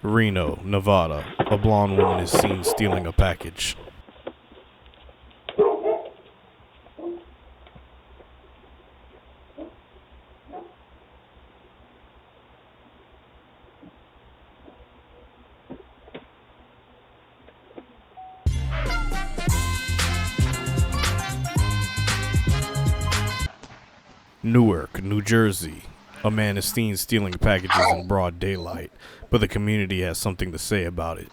Reno, Nevada. A blonde woman is seen stealing a package. Newark, New Jersey. A man is seen stealing packages in broad daylight, but the community has something to say about it.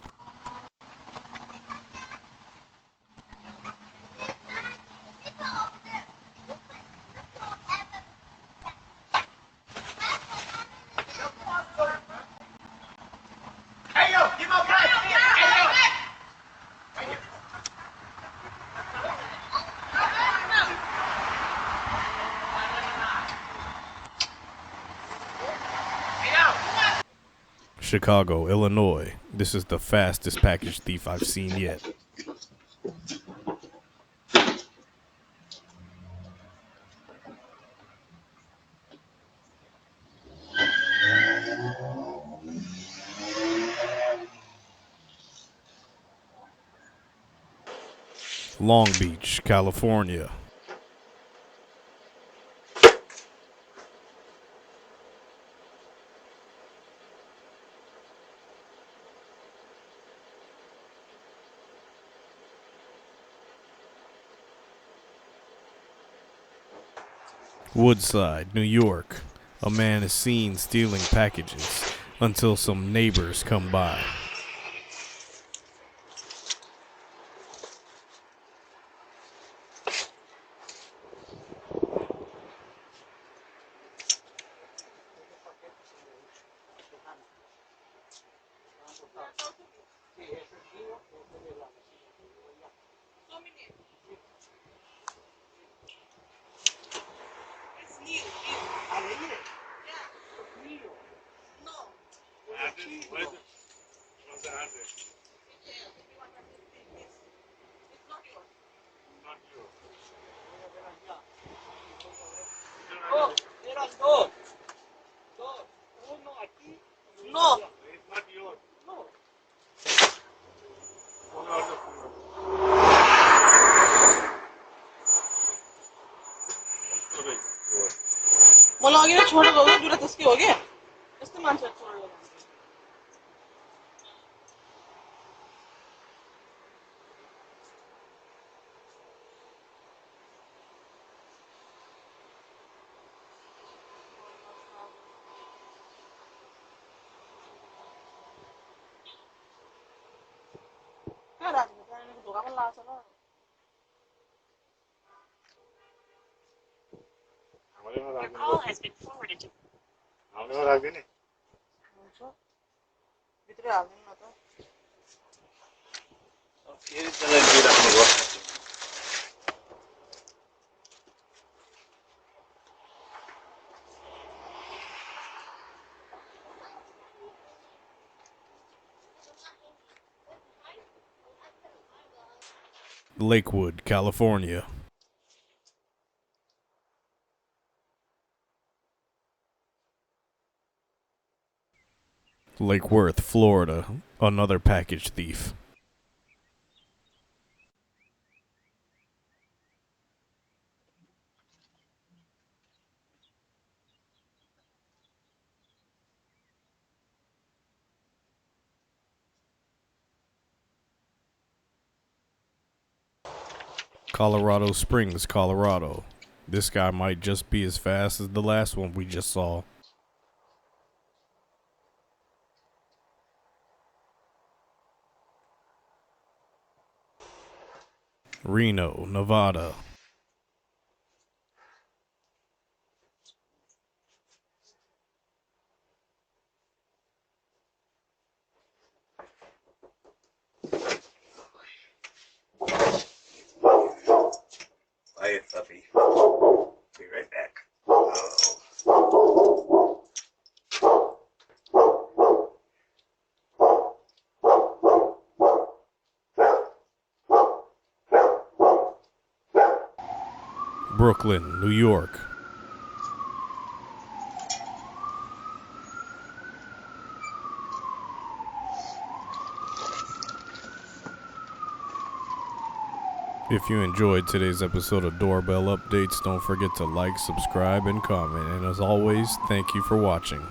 Chicago, Illinois. This is the fastest package thief I've seen yet. Long Beach, California. Woodside, New York. A man is seen stealing packages until some neighbors come by. मला अघि नै छोडेर गयो दुरा त्यसकै हो के यस्तै मान्छेहरु छोडेर गयो कहाँ राखेको त्यहाँनिर ढोका पनि लाग्छ ल Your call has been forwarded to. हुन्छ भित्रै हाल्दिनु न त फेरि त्यसलाई दिइराख्नु भयो Lakewood, California. Lake Worth, Florida. Another package thief. Colorado Springs, Colorado. This guy might just be as fast as the last one we just saw. Reno, Nevada. Bye, puppy. Be right back. Brooklyn, New York. If you enjoyed today's episode of Doorbell Updates, don't forget to like, subscribe, and comment. And as always, thank you for watching.